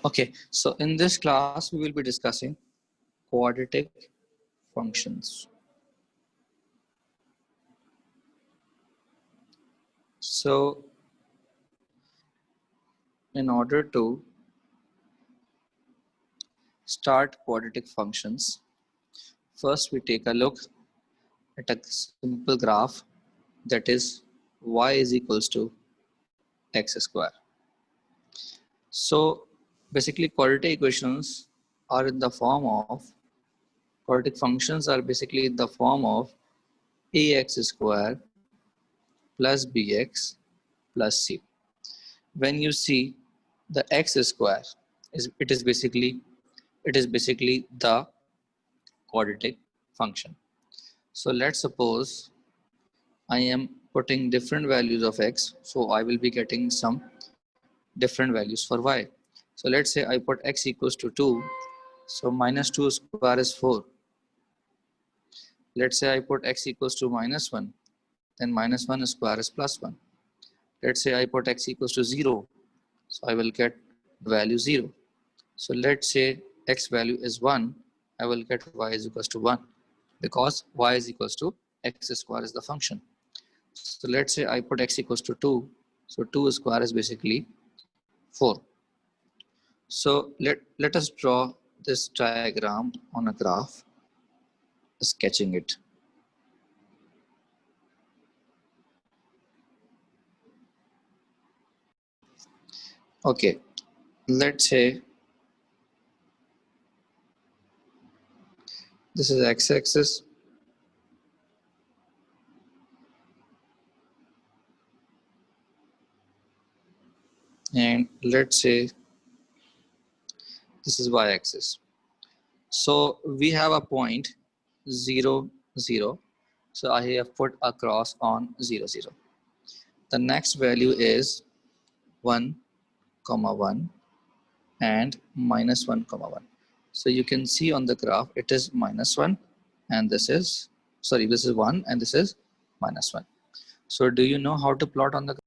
Okay, so in this class, we will be discussing quadratic functions. So in order to start quadratic functions, first we take a look at a simple graph, that is y is equals to x square. So basically quadratic equations are in the form of, quadratic functions are basically in the form of ax square plus bx plus c. When you see the x square, it is basically the quadratic function. So let's suppose I am putting different values of x, so I will be getting some different values for y. So let's say I put x equals to 2, so minus 2 square is 4. Let's say I put x equals to minus 1, then minus 1 square is plus 1. Let's say I put x equals to 0, so I will get value 0. So let's say x value is 1, I will get y is equals to 1, because y is equals to x square is the function. So let's say I put x equals to 2, so 2 square is basically 4. So let us draw this diagram on a graph, sketching it. Okay, let's say this is x-axis, and let's say this is y-axis. So we have a point 0, 0. So I have put a cross on 0, 0. The next value is 1, 1 and minus 1, 1. So you can see on the graph it is minus 1 and this is, sorry, this is 1 and this is minus 1. So do you know how to plot on the graph?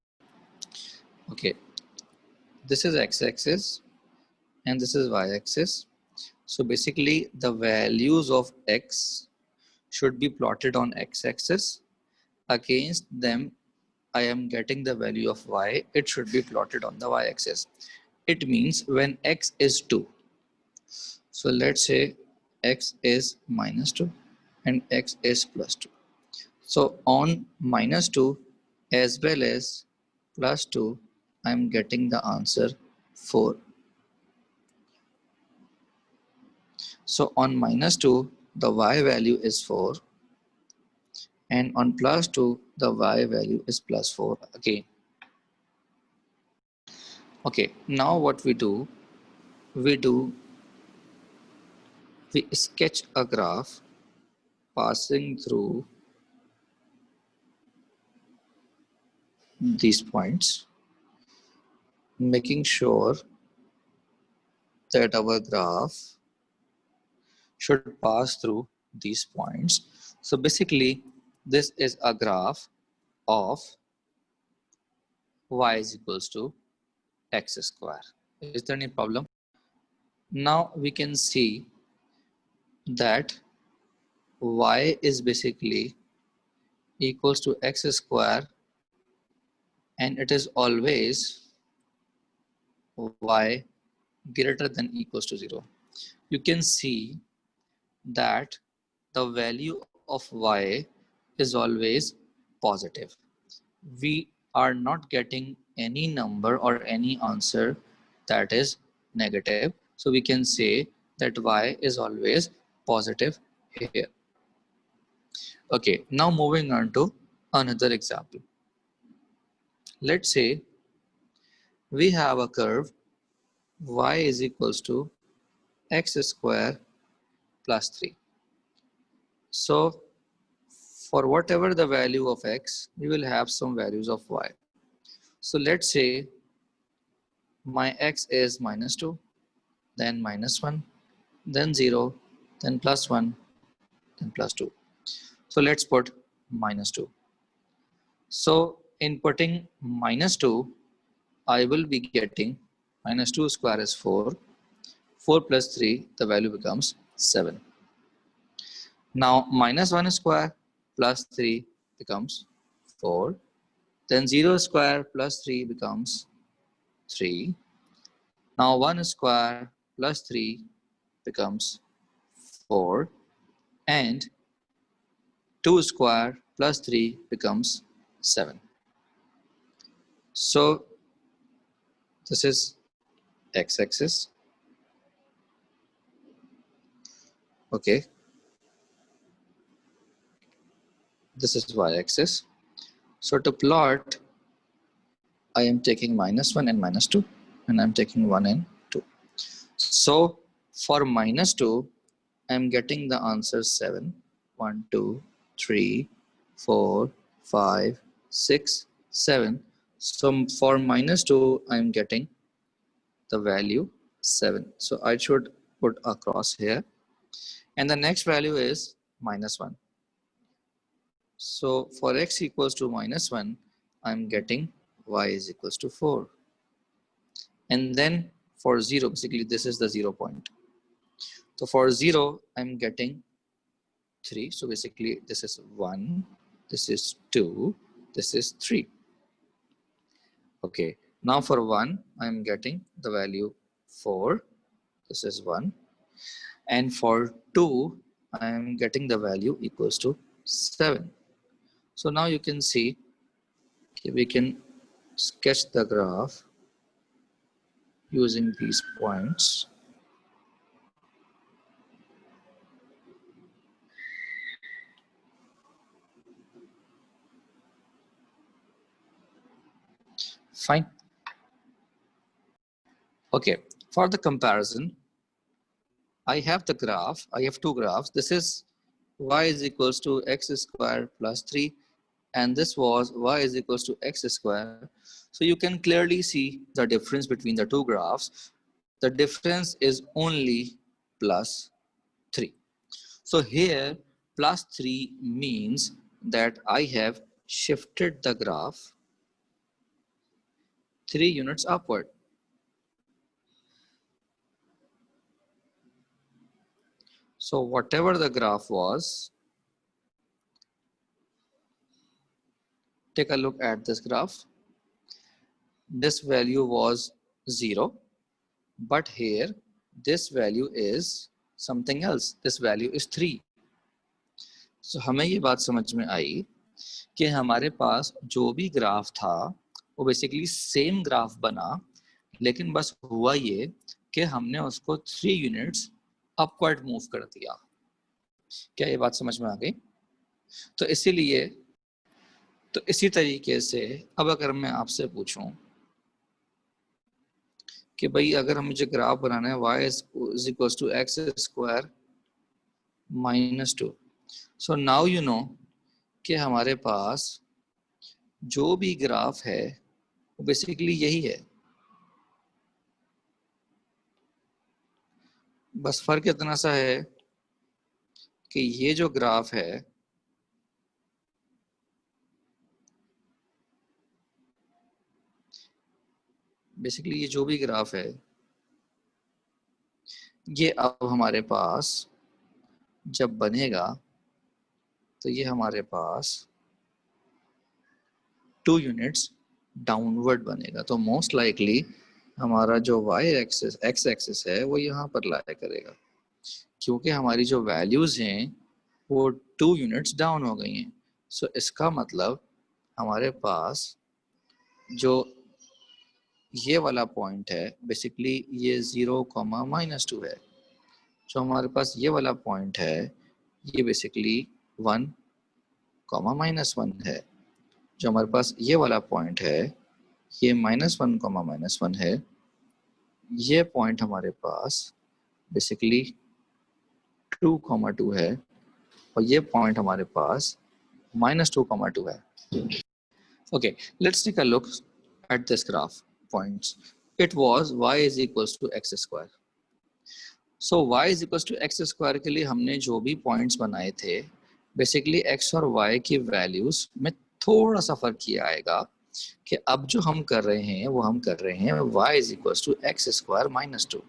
Okay, this is x-axis and this is y-axis. So basically the values of x should be plotted on x-axis. Against them I am getting the value of y, it should be plotted on the y-axis. It means when x is 2, so let's say x is minus 2 and x is plus 2. So on minus 2 as well as plus 2, I am getting the answer 4. So on minus 2, the y value is 4, and on plus 2, the y value is plus 4 again. Okay, now what we do, we sketch a graph passing through these points, making sure that our graph should pass through these points. So basically, this is a graph of y is equals to x square. Is there any problem? Now we can see that y is basically equals to x square, and it is always y greater than equals to 0. You can see that the value of y is always positive. We are not getting any number or any answer that is negative. So we can say that y is always positive here. Okay, now moving on to another example. Let's say we have a curve y is equals to x square plus 3. So for whatever the value of x, we will have some values of y. So let's say my x is minus 2, then minus 1, then 0, then plus 1, then plus 2. So let's put minus 2. So in putting minus 2, I will be getting minus 2 square is 4. 4 plus 3, the value becomes 7. Now minus 1 square plus 3 becomes 4. Then 0 square plus 3 becomes 3. Now 1 square plus 3 becomes 4. And 2 square plus 3 becomes 7. So this is x-axis. Okay. This is y-axis. So to plot, I am taking minus 1 and minus 2, and I'm taking 1 and 2. So for minus 2, I'm getting the answer 7. 1, 2, 3, 4, 5, 6, 7. So for minus 2, I'm getting the value 7. So I should put a cross here. And the next value is minus 1. So for x equals to minus 1, I'm getting y is equals to 4. And then for 0, basically this is the 0 point. So for 0, I'm getting 3. So basically this is 1, this is 2, this is 3. Okay, now for 1, I'm getting the value 4. This is 1. And for 2, I'm getting the value equals to 7. So now you can see, okay, we can sketch the graph using these points. Fine. Okay, for the comparison, I have the graph. I have two graphs. This is y is equals to x square plus 3, and this was y is equals to x square. So you can clearly see the difference between the two graphs. The difference is only plus 3. So here plus 3 means that I have shifted the graph 3 units upward. So whatever the graph was, take a look at this graph. This value was 0, but here this value is something else. This value is 3. So हमें ये बात समझ में आई कि हमारे पास जो भी graph था वो बेसिकली सेम ग्राफ बना, लेकिन बस हुआ ये कि हमने उसको 3 यूनिट्स अपवर्ड मूव कर दिया. क्या ये बात समझ में आ गई? तो इसीलिए तो इसी तरीके से अब अगर मैं आपसे पूछूं कि भाई अगर हम मुझे ग्राफ बनाना है y is equals to x square minus 2. So now you know कि हमारे पास जो भी ग्राफ है वो बेसिकली यही है. बस फर्क इतना सा है कि ये जो ग्राफ है बेसिकली ये जो भी ग्राफ है ये अब हमारे पास जब बनेगा तो ये हमारे पास 2 यूनिट्स डाउनवर्ड बनेगा. तो मोस्ट लाइकली हमारा जो y एक्सिस x एक्सिस है वो यहाँ पर लाया करेगा, क्योंकि हमारी जो वैल्यूज हैं वो 2 यूनिट्स डाउन हो गई हैं. सो इसका मतलब हमारे पास जो ये वाला पॉइंट है बेसिकली ये 0, -2 है. जो हमारे पास ये वाला पॉइंट है ये बेसिकली 1, -1 है. जो हमारे पास ये वाला पॉइंट है ये -1, -1 है. ये पॉइंट हमारे पास बेसिकली 2, 2 है, और ये पॉइंट हमारे पास -2, 2 है. Okay, let's take a look at this graph points. It was y is equals to x square. So y is equals to x square के लिए हमने जो भी पॉइंट्स बनाए थे बेसिकली x और y की वैल्यूज में थोड़ा सा फर्क किया आएगा. कि अब जो हम कर रहे हैं वो हम कर रहे हैं y is equal to x square minus 2।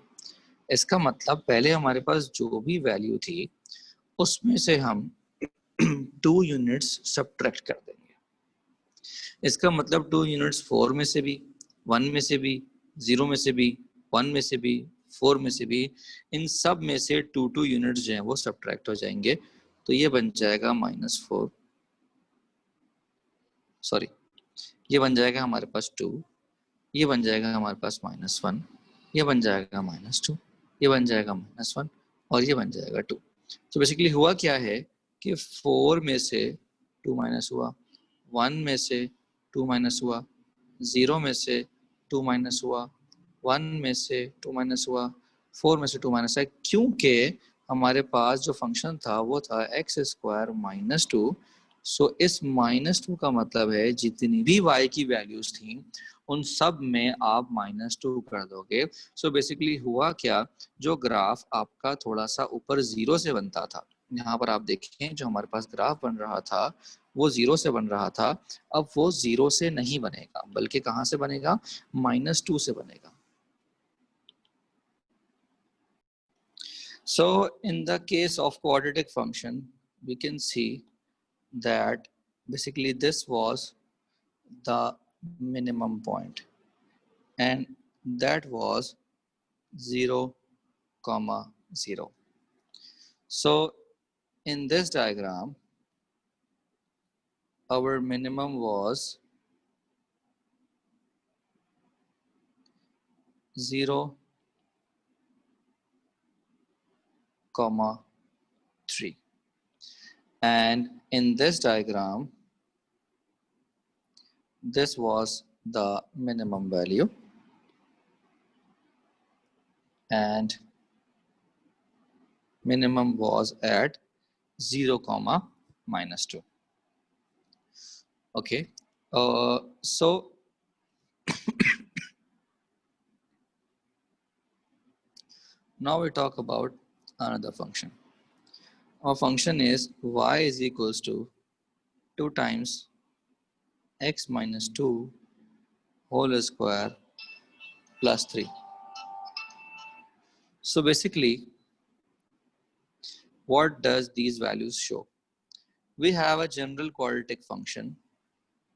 इसका मतलब पहले हमारे पास जो भी वैल्यू थी उसमें से हम 2 यूनिट्स सब्ट्रैक्ट कर देंगे। इसका मतलब 2 यूनिट्स 4 में से भी, 1 में से भी, 0 में से भी, 1 में से भी, 4 में से भी, इन सब में से 2 यूनिट्स जो हैं वो सब्ट्रैक्ट हो जाएंगे। तो ये बन जाएगा -4, सॉरी ये बन जाएगा हमारे पास 2, ये बन जाएगा हमारे पास -1, ये बन जाएगा -2, ये बन जाएगा -1 और ये बन जाएगा 2। तो बेसिकली हुआ क्या है कि 4 में से 2 माइनस हुआ, 1 में से 2 माइनस हुआ, 0 में से 2 माइनस हुआ, 1 में से 2 माइनस हुआ, 4 में से 2 माइनस है, क्योंकि हमारे पास जो फंक्शन था वो था एक्स स्क्वायर माइनस 2। सो इस -2 का मतलब है जितनी भी y की वैल्यूज थी उन सब में आप -2 कर दोगे। सो बेसिकली हुआ क्या, जो ग्राफ आपका थोड़ा सा ऊपर 0 से बनता था, यहाँ पर आप देखें जो हमारे पास ग्राफ बन रहा था वो 0 से बन रहा था, अब वो 0 से नहीं बनेगा बल्कि कहाँ से बनेगा, -2 से बनेगा। So in the case of quadratic function we can see that basically this was the minimum point and that was 0, 0. So in this diagram our minimum was 0, 3, and in this diagram this was the minimum value and minimum was at 0, -2. Okay, so now we talk about another function. Our function is y is equals to 2 times x minus 2 whole square plus 3. So basically, what does these values show? We have a general quadratic function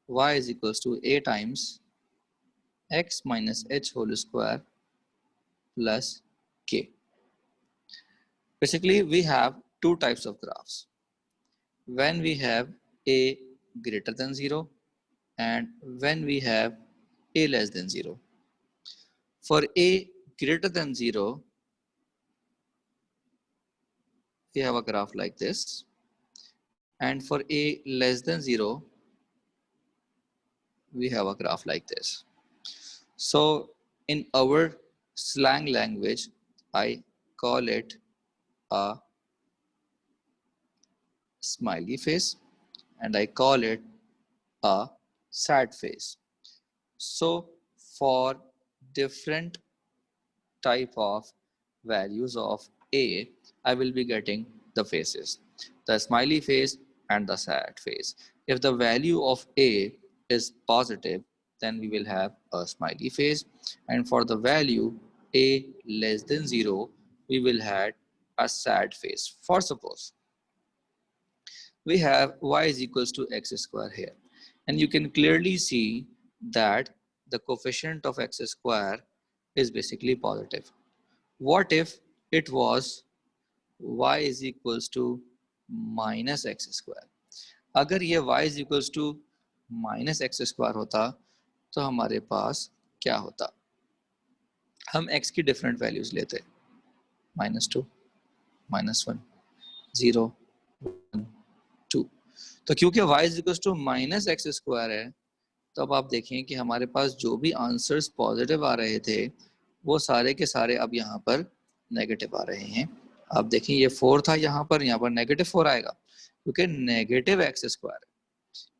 y is equals to a times x minus h whole square plus k. Basically, we have two types of graphs. When we have a greater than 0 and when we have a less than 0. For a greater than 0, we have a graph like this, and for a less than 0, we have a graph like this. So in our slang language, I call it a smiley face and I call it a sad face. So for different type of values of a, I will be getting the faces, the smiley face and the sad face. If the value of a is positive, then we will have a smiley face, and for the value a less than 0, we will have a sad face. For suppose we have y is equals to x square here, and you can clearly see that the coefficient of x square is basically positive. What if it was y is equals to minus x square? अगर ये y is equals to minus x square होता तो हमारे पास क्या होता, हम x की different values लेते, -2, -1, 0, 1, 2। तो क्योंकि y is equals to minus x square है, तो अब आप देखें कि हमारे पास जो भी आंसर्स पॉजिटिव आ रहे थे वो सारे के सारे अब यहाँ पर नेगेटिव आ रहे हैं। आप देखें ये 4 था यहाँ पर -4 आएगा क्योंकि नेगेटिव एक्स स्क्वायर है।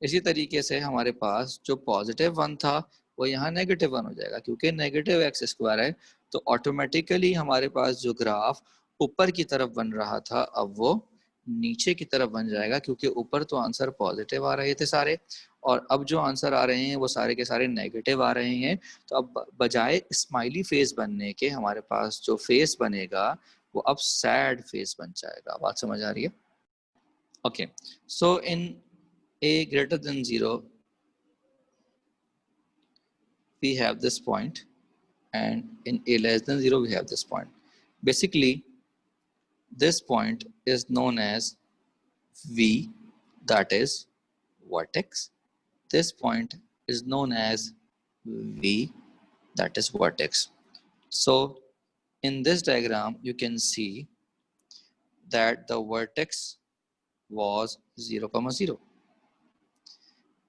इसी तरीके से हमारे पास जो पॉजिटिव 1 था वो यहाँ -1 हो जाएगा क्योंकि नेगेटिव एक्स स्क्वायर है। तो ऑटोमेटिकली हमारे पास जो ग्राफ ऊपर की तरफ बन रहा था अब वो नीचे की तरफ बन जाएगा क्योंकि ऊपर तो आंसर पॉजिटिव आ रहे थे सारे और अब जो आंसर आ रहे हैं वो सारे के सारे नेगेटिव आ रहे हैं। तो अब बजाय स्माइली फेस बनने के हमारे पास जो फेस बनेगा वो अब सैड फेस बन जाएगा। बात समझ आ रही है? Okay, so in a greater than 0 we have this point, and in a less than 0 we have this point. Basically this point is known as V, that is vertex. This point is known as V, that is vertex. So in this diagram you can see that the vertex was 0, 0.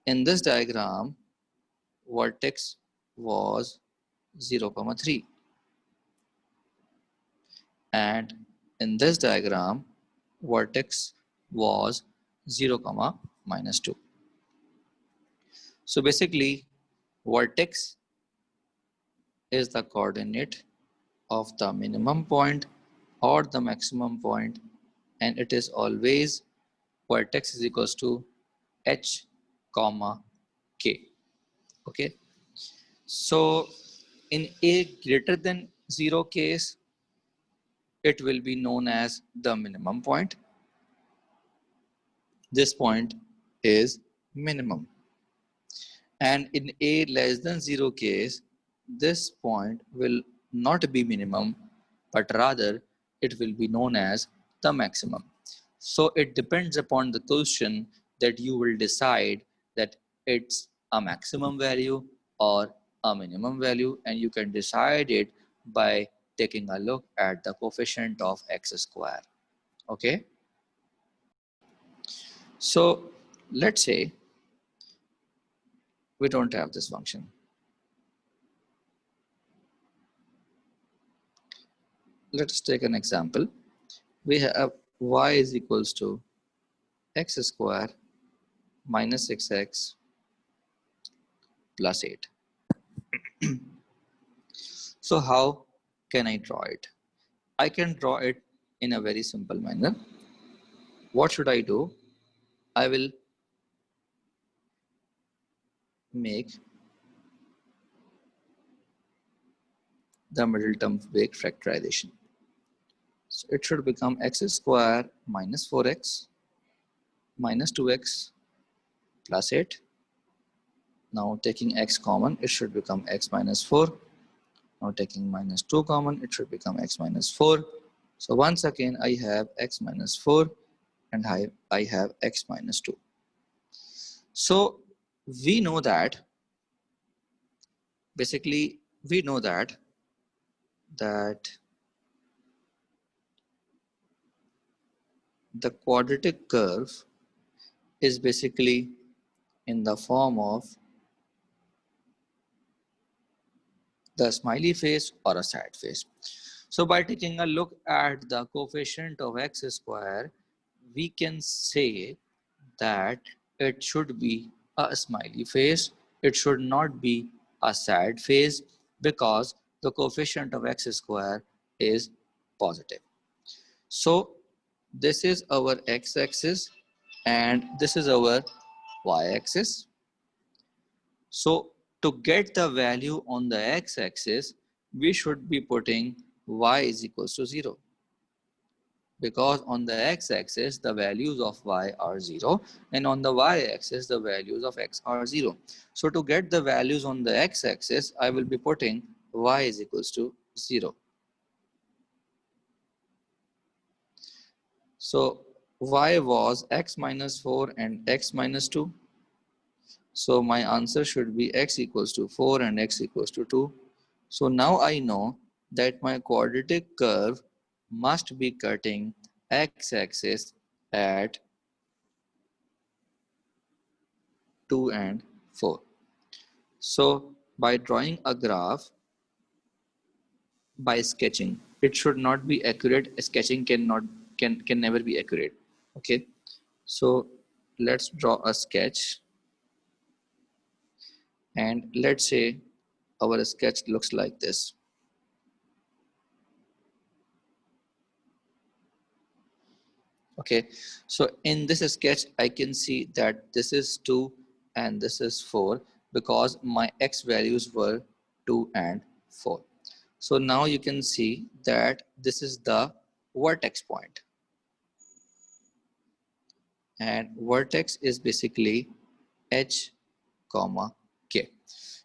In this diagram vertex was 0, 3, and in this diagram vertex was 0, -2. So basically vertex is the coordinate of the minimum point or the maximum point, and it is always vertex is equals to h comma k. Okay, so in a greater than 0 case it will be known as the minimum point. This point is minimum. And in a less than 0 case, this point will not be minimum, but rather it will be known as the maximum. So it depends upon the question that you will decide that it's a maximum value or a minimum value, and you can decide it by taking a look at the coefficient of x square. Okay, so let's say we don't have this function. Let's take an example. We have y is equals to x square minus 6x plus 8. So how can I draw it? I can draw it in a very simple manner. What should I do? I will make the middle term weight factorization. So it should become x square minus 4x minus 2x plus 8. Now taking x common, it should become x minus 4. Now taking minus 2 common, it should become x minus 4. So once again, I have x minus 4 and I have x minus 2. So we know that, basically we know that the quadratic curve is basically in the form of the smiley face or a sad face. So by taking a look at the coefficient of x square, we can say that it should be a smiley face. It should not be a sad face because the coefficient of x square is positive. So this is our x-axis and this is our y-axis. So to get the value on the x-axis, we should be putting y is equals to 0. Because on the x-axis, the values of y are 0, and on the y-axis, the values of x are 0. So to get the values on the x-axis, I will be putting y is equals to 0. So y was x minus 4 and x minus 2. So my answer should be x equals to 4 and x equals to 2. So now I know that my quadratic curve must be cutting x-axis at 2 and 4. So by drawing a graph, by sketching, it should not be accurate. Sketching can never be accurate. Okay, so let's draw a sketch, and let's say our sketch looks like this. Okay, so in this sketch I can see that this is 2 and this is 4 because my x values were 2 and 4. So now you can see that this is the vertex point, and vertex is basically h comma k.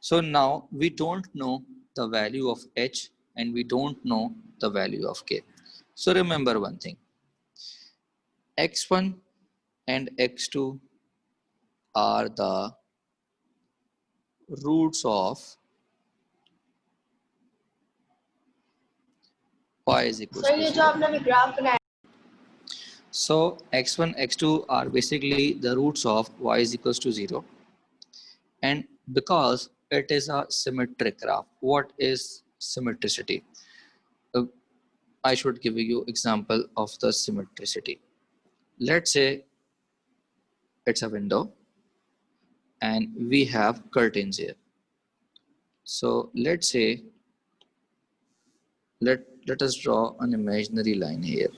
So now we don't know the value of h and we don't know the value of k. So remember one thing, x1 and x2 are the roots of y is equals to 0. So x1, x2 are basically the roots of y is equals to 0. And because it is a symmetric graph, what is symmetricity? I should give you example of the symmetricity. Let's say it's a window and we have curtains here. So let's say, let us draw an imaginary line here.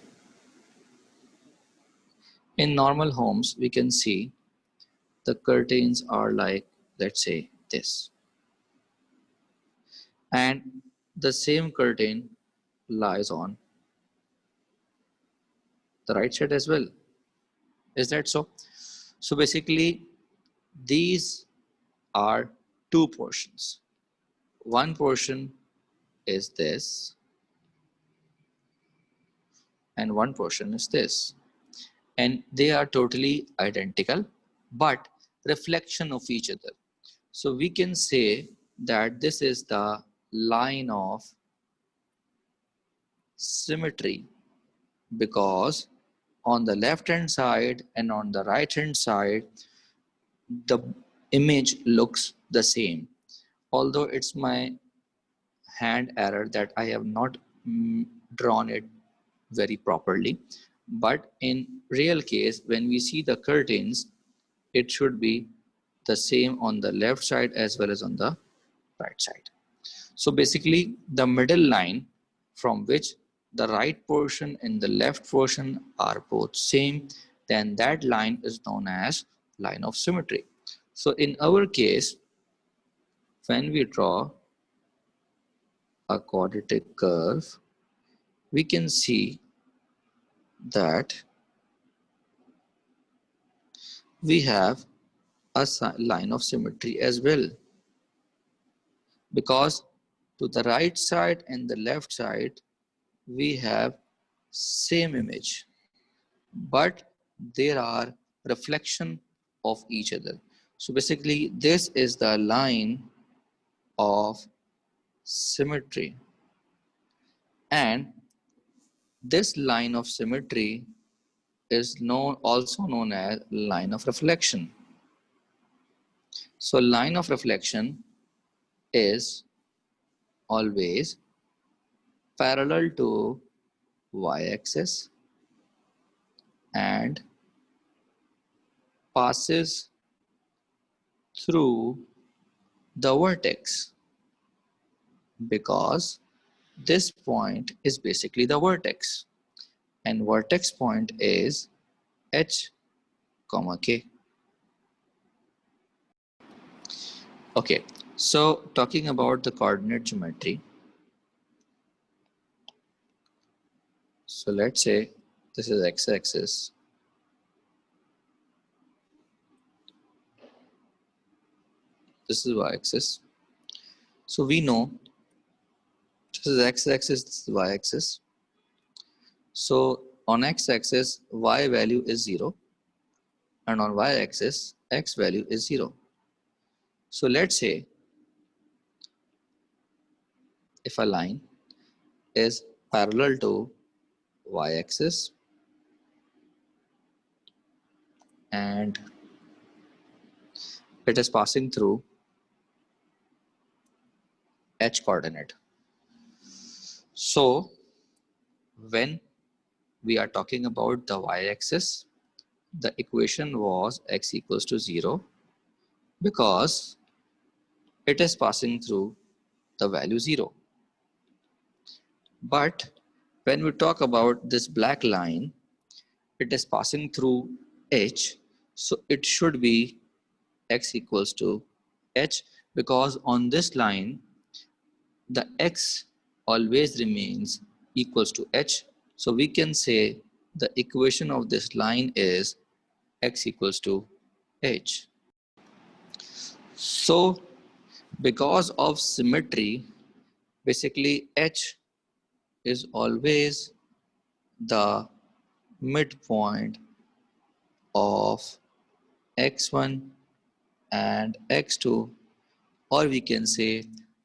In normal homes, we can see the curtains are like, let's say this. And the same curtain lies on the right side as well. Is that so? So basically, these are two portions. One portion is this, and one portion is this. And they are totally identical, but reflection of each other. So we can say that this is the line of symmetry, because on the left hand side and on the right hand side, the image looks the same. Although it's my hand error that I have not drawn it very properly, but in real case, when we see the curtains, it should be the same on the left side as well as on the right side. So basically, the middle line from which the right portion and the left portion are both same, then that line is known as line of symmetry. So in our case, when we draw a quadratic curve, we can see that we have a line of symmetry as well, because to the right side and the left side we have same image, but there are reflection of each other. So basically, this is the line of symmetry, and this line of symmetry is also known as line of reflection. So line of reflection is always parallel to y-axis and passes through the vertex, because this point is basically the vertex, and vertex point is h comma k. Okay, so talking about the coordinate geometry, so let's say this is x-axis, this is y-axis. So we know this is x-axis, this is y-axis. So on x-axis, y value is 0, and on y-axis, x value is 0. So let's say if a line is parallel to y-axis and it is passing through h coordinate. So when we are talking about the y-axis, the equation was x equals to 0 because it is passing through the value 0. But when we talk about this black line, it is passing through h, so it should be x equals to h, because on this line the x always remains equals to h. So we can say the equation of this line is x equals to h. So because of symmetry, basically h is always the midpoint of x1 and x2, or we can say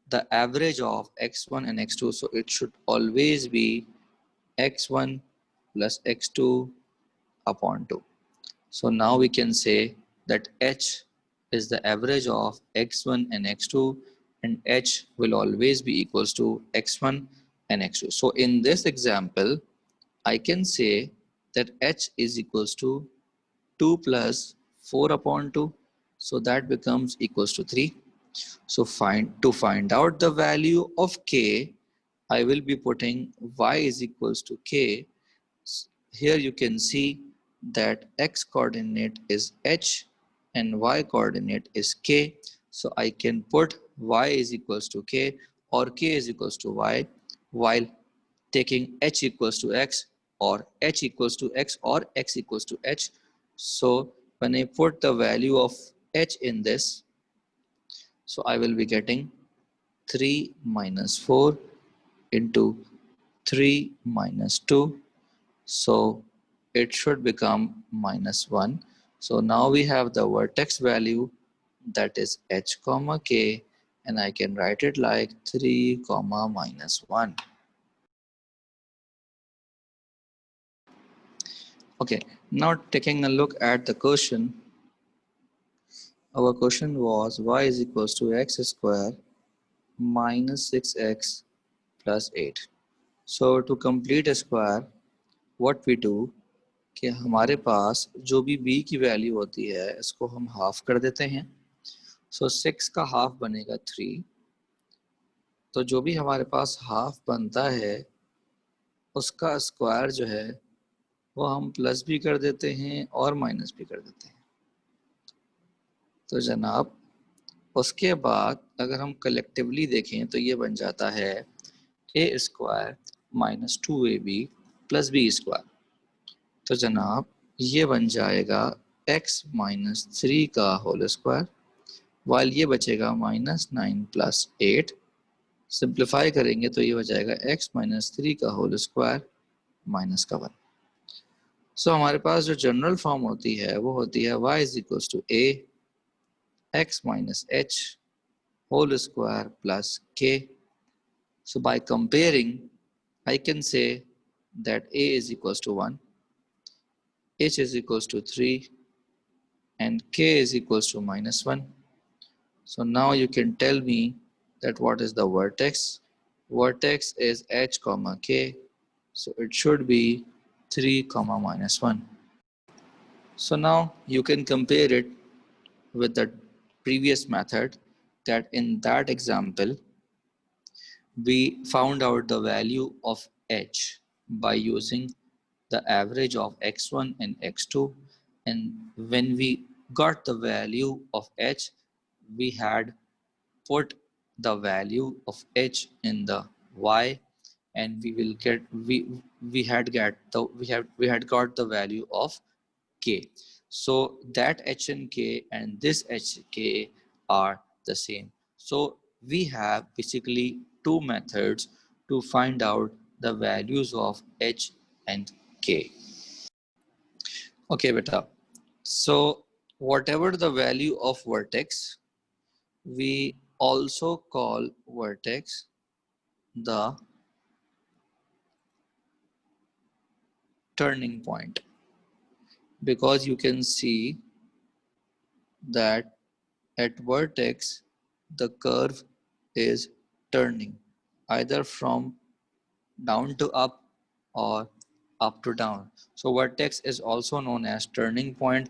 the average of x1 and x2. So it should always be x1 plus x2 upon 2. So now we can say that h is the average of x1 and x2, and h will always be equals to x1 and x2. So in this example, I can say that h is equals to 2 plus 4 upon 2. So that becomes equals to 3. So to find out the value of k, I will be putting y is equals to k. Here you can see that x coordinate is h and y coordinate is k. So I can put y is equals to k or k is equals to y, while taking h equals to x or h equals to x or x equals to h. So when I put the value of h in this, so I will be getting 3 minus 4 into 3 minus 2. So it should become minus 1. So now we have the vertex value, that is h comma k, and I can write it like 3 comma minus 1. Okay, now taking a look at the question. Our question was y is equals to x square minus 6x plus 8. So to complete a square, what we do कि हमारे पास जो भी b की value होती है इसको हम half कर देते हैं. सो 6 का हाफ बनेगा 3. तो जो भी हमारे पास हाफ बनता है उसका स्क्वायर जो है वो हम प्लस भी कर देते हैं और माइनस भी कर देते हैं. तो जनाब उसके बाद अगर हम कलेक्टिवली देखें तो ये बन जाता है A square minus 2ab plus B square. तो जनाब ये बन जाएगा x माइनस 3 का होल स्क्वायर, वाइल ये बचेगा माइनस 9 प्लस 8. सिंप्लीफाई करेंगे तो ये हो जाएगा x माइनस 3 का होल स्क्वायर माइनस का 1. सो हमारे पास जो जनरल फॉर्म होती है वो होती है y is equals to a x minus h whole square plus k. So by comparing, I can say that a is equals to 1, h is equals to 3, and k is equals to minus 1. So now you can tell me that what is the vertex. Vertex is h comma k, so it should be 3 comma minus 1. So now you can compare it with the previous method, that in that example we found out the value of h by using the average of x1 and x2, and when we got the value of h, we had put the value of h in the y, and we had got the value of k. So that h and k and this h k are the same. So we have basically two methods to find out the values of h and k. Okay, beta. So whatever the value of vertex, we also call vertex the turning point, because you can see that at vertex the curve is turning either from down to up or up to down. So vertex is also known as turning point,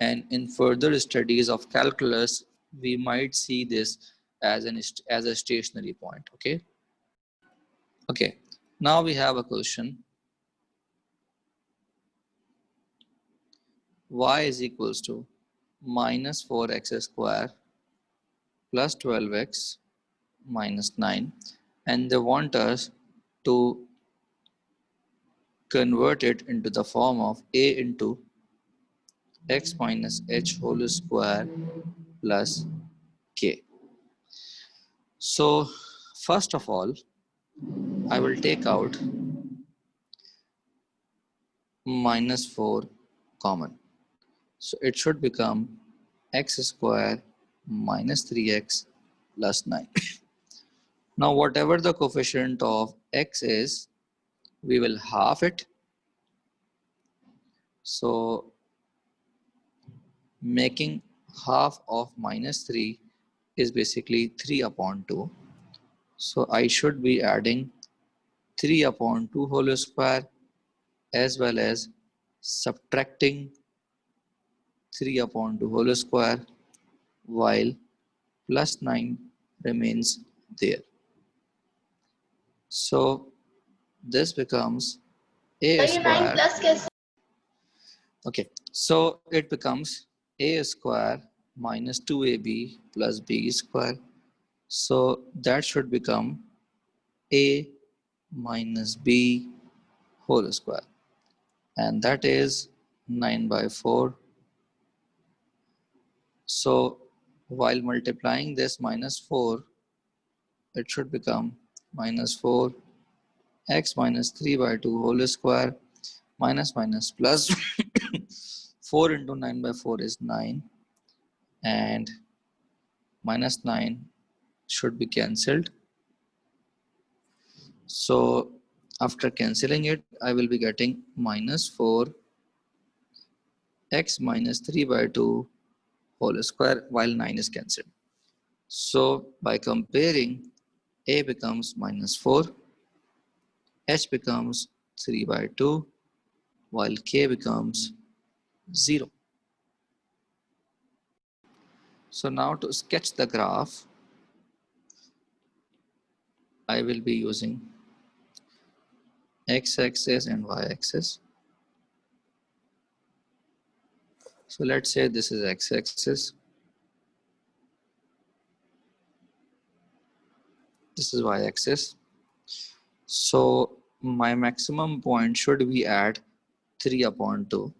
and in further studies of calculus we might see this as a stationary point. Okay, now we have a question. Y is equals to minus 4x square plus 12x minus 9, and they want us to convert it into the form of a into x minus h whole square plus k. So first of all, I will take out minus 4 common. So it should become x square minus 3x plus 9. Now whatever the coefficient of x is, we will half it. So making half of minus 3 is basically 3 upon 2. So I should be adding 3 upon 2 whole square as well as subtracting 3 upon 2 whole square while plus 9 remains there. So this becomes a square. Okay, so it becomes a square minus 2ab plus b square. So that should become a minus b whole square, and that is 9 by 4. So while multiplying this minus 4, it should become minus 4 x minus 3 by 2 whole square minus minus plus 4 into 9 by 4 is 9, and minus 9 should be cancelled. So after cancelling it, I will be getting minus 4 x minus 3 by 2 whole square while 9 is cancelled. So by comparing, a becomes minus 4, h becomes 3 by 2, while k becomes 0. So now to sketch the graph, I will be using x-axis and y-axis. So let's say this is x-axis, this is y-axis. So my maximum point should be at 3 upon 2.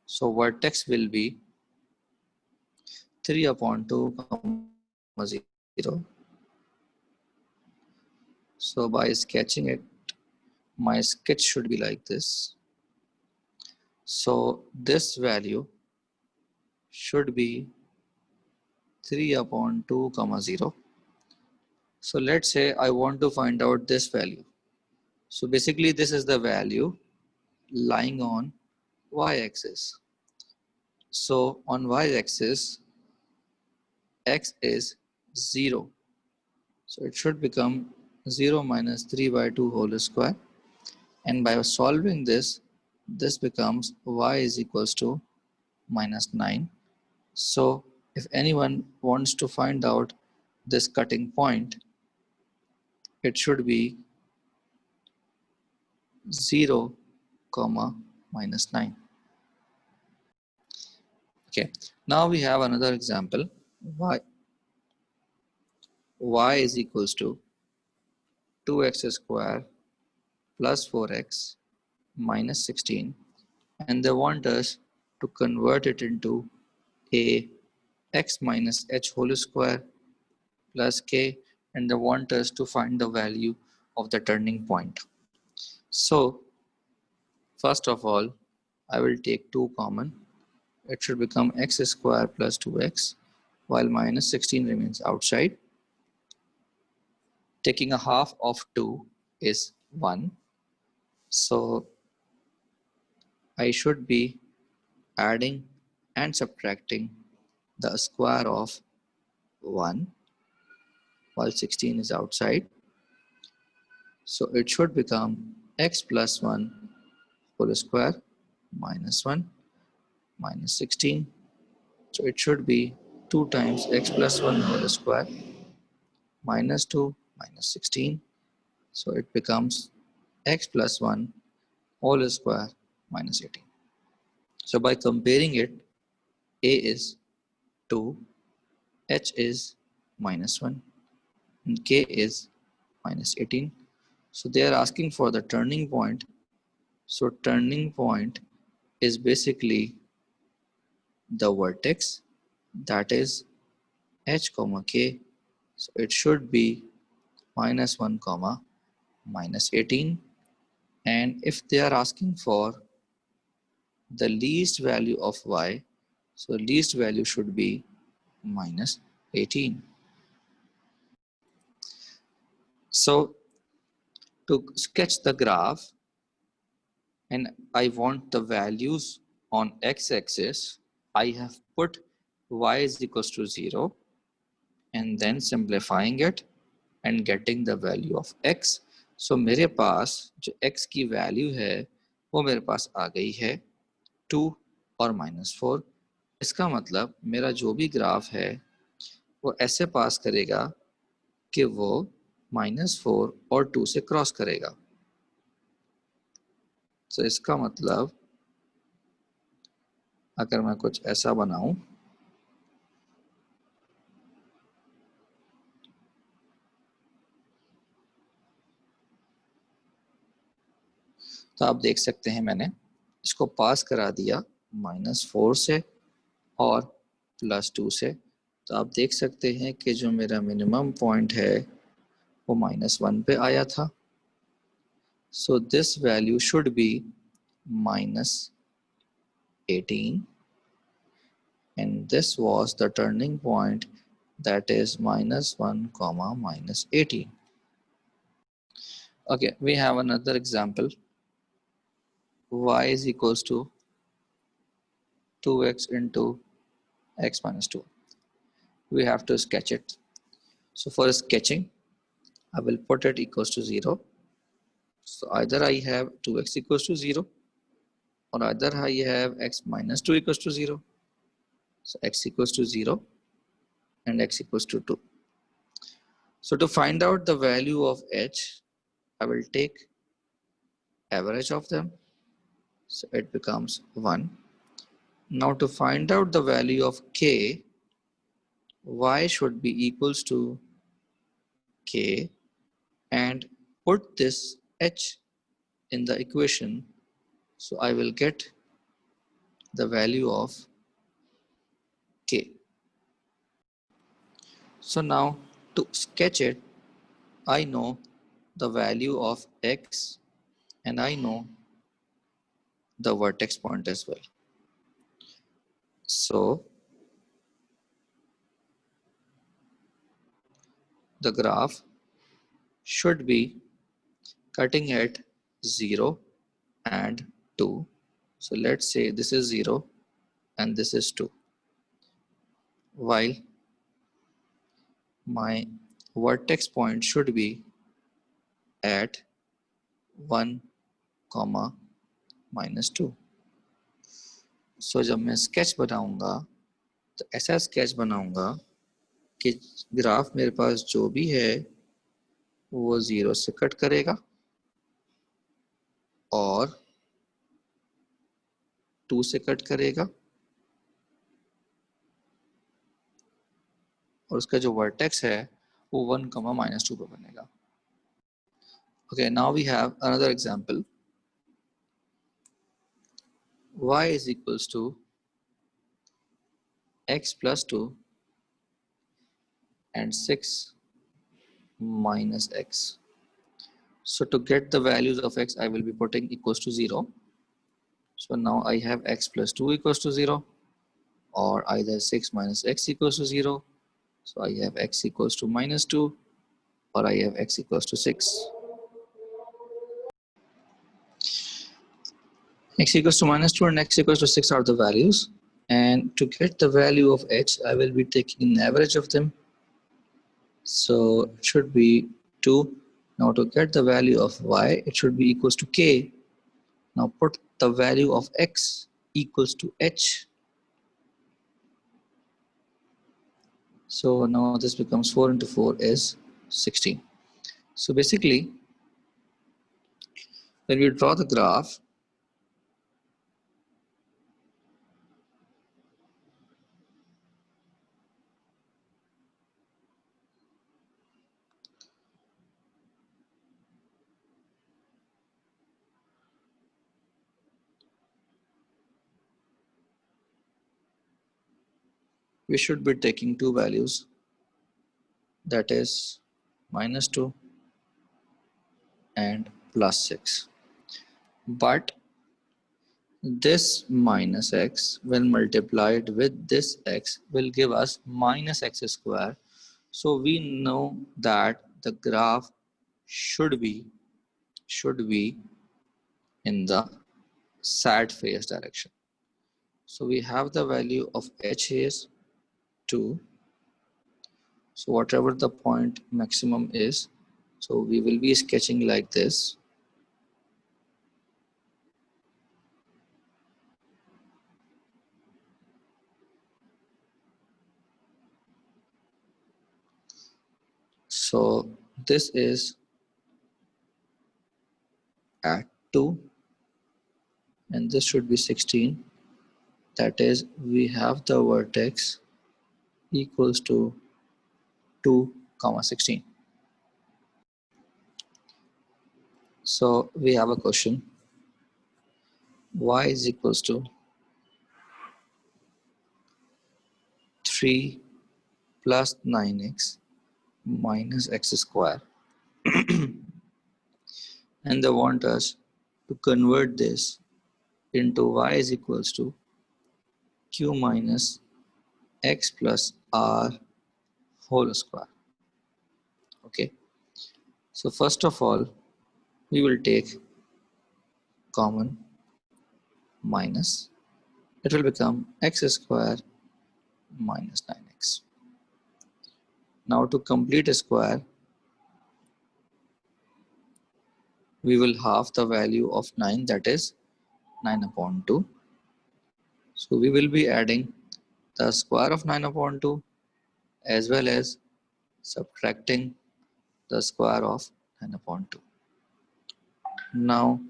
So vertex will be 3 upon 2 comma 0. So by sketching it, my sketch should be like this. So this value should be 3 upon 2 comma 0. So let's say I want to find out this value. So basically this is the value lying on y-axis. So on y-axis, x is 0. So it should become 0 minus 3 by 2 whole square. And by solving this, this becomes y is equals to minus 9. So if anyone wants to find out this cutting point, it should be 0 comma minus 9. Okay, now we have another example. Y is equals to 2x square plus 4x minus 16, and they want us to convert it into a x minus h whole square plus k, and they want us to find the value of the turning point. So first of all, I will take 2 common. It should become x square plus 2x, while minus 16 remains outside. Taking a half of 2 is 1. So I should be adding and subtracting the square of 1 while 16 is outside. So it should become x plus 1 whole square minus 1 minus 16. So it should be 2 times x plus 1 whole square minus 2 minus 16. So it becomes x plus 1 whole square minus 18. So by comparing it, A is 2, H is -1, and K is -18. So they are asking for the turning point. So turning point is basically the vertex, that is H comma K. So it should be -1 comma -18. And if they are asking for the least value of y, so least value should be -18. So to sketch the graph, and I want the values on x-axis, I have put y is equals to 0 and then simplifying it and getting the value of x. So मेरे पास जो x की value है वो मेरे पास आ गई है 2 और -4. इसका मतलब मेरा जो भी ग्राफ है वो ऐसे पास करेगा कि वो -4 और 2 से क्रॉस करेगा. तो इसका मतलब अगर मैं कुछ ऐसा बनाऊं, तो आप देख सकते हैं मैंने इसको पास करा दिया -4 से और +2 से. तो आप देख सकते हैं कि जो मेरा मिनिमम पॉइंट है वो -1 पे आया था. So this value should be -18 and this was the turning point, that is -1 comma -18. Okay, we have another example. Y is equals to 2x into x minus 2. We have to sketch it. So for sketching, I will put it equals to 0. So either I have 2x equals to 0 or either I have x minus 2 equals to 0. So x equals to 0 and x equals to 2. So to find out the value of h, I will take average of them. So it becomes 1. Now to find out the value of k, y should be equals to k and put this h in the equation. So I will get the value of k. So now to sketch it, I know the value of x and I know the vertex point as well. So the graph should be cutting at 0 and 2. So let's say this is 0 and this is 2. While my vertex point should be at 1 comma -2. So जब मैं sketch बनाऊंगा तो ऐसा sketch बनाऊंगा कि graph मेरे पास जो भी है वो 0 से कट करेगा और 2 से कट करेगा और उसका जो वर्टेक्स है वो 1 comma -2 पे बनेगा. Okay, now we have another example. Y is equals to x plus 2 and 6 minus x. So to get the values of x, I will be putting equals to 0. So now I have x plus 2 equals to 0 or either 6 minus x equals to 0. So I have x equals to -2 or I have x equals to 6. X equals to -2 and x equals to 6 are the values. And to get the value of h, I will be taking an average of them. So it should be 2. Now to get the value of y, it should be equals to k. Now put the value of x equals to h. So now this becomes 4 into 4 is 16. So basically, when we draw the graph, we should be taking two values, that is -2 and +6. But this minus x when multiplied with this x will give us -x square. So we know that the graph should be in the sad phase direction. So we have the value of h is 2. So whatever the point maximum is, so we will be sketching like this. So this is at 2 and this should be 16. That is, we have the vertex equals to 2, 16. So we have a question. Y is equals to 3 plus 9x minus x square. And they want us to convert this into y is equals to q minus x plus r whole square. Okay. So first of all, we will take common minus. It will become x square minus 9x. Now to complete a square, we will halve the value of 9, that is 9 upon 2. So we will be adding the square of 9 upon 2 as well as subtracting the square of 9 upon 2. Now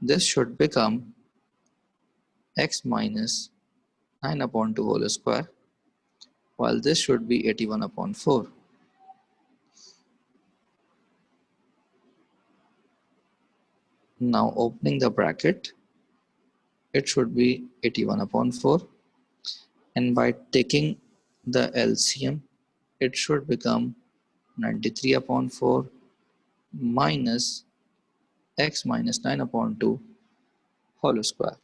this should become x minus 9 upon 2 whole square, while this should be 81 upon 4. Now opening the bracket, it should be 81 upon 4, and by taking the LCM, it should become 93 upon 4 minus x minus 9 upon 2 whole square.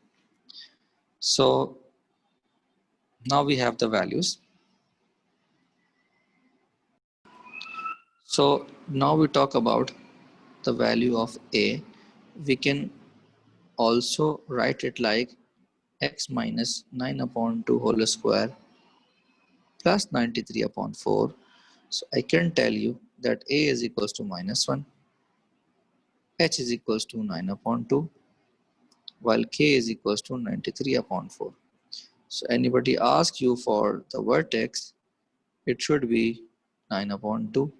So now we have the values. So now we talk about the value of a. We can also write it like x minus 9 upon 2 whole square plus 93 upon 4. So I can tell you that a is equals to -1, h is equals to 9 upon 2, while k is equals to 93 upon 4. So anybody ask you for the vertex, it should be 9 upon 2,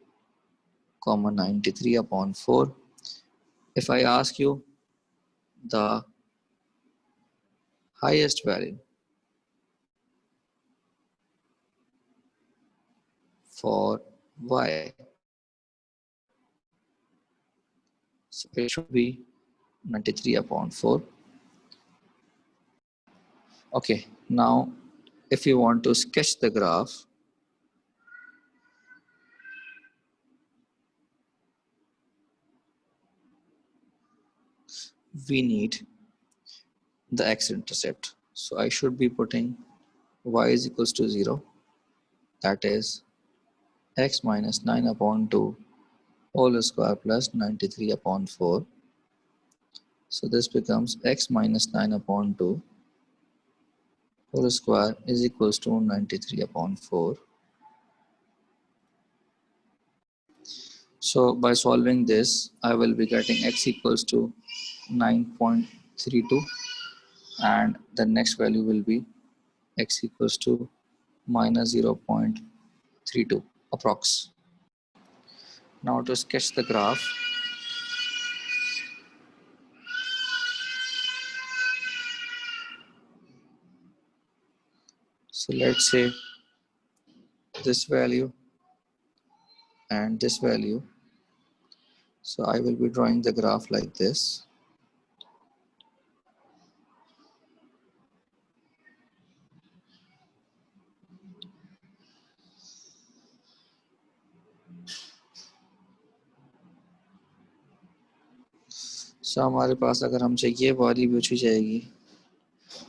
comma 93 upon 4. If I ask you the highest value for y, so it should be 93 upon 4. Okay, now if you want to sketch the graph, we need the x-intercept. So I should be putting y is equals to 0, that is x minus 9 upon 2 whole square plus 93 upon 4. So this becomes x minus 9 upon 2 whole square is equals to 93 upon 4. So by solving this, I will be getting x equals to 9.32, and the next value will be x equals to minus 0.32 approx. Now to sketch the graph, so let's say this value and this value. So I will be drawing the graph like this. सो हमारे पास अगर हमसे ये value पूछी जाएगी,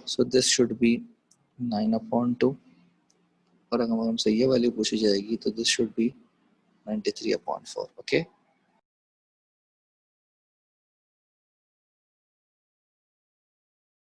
so this should be 9/2, और अगर हमसे ये वैल्यू पूछी जाएगी तो दिस शुड बी 93/4. ओके,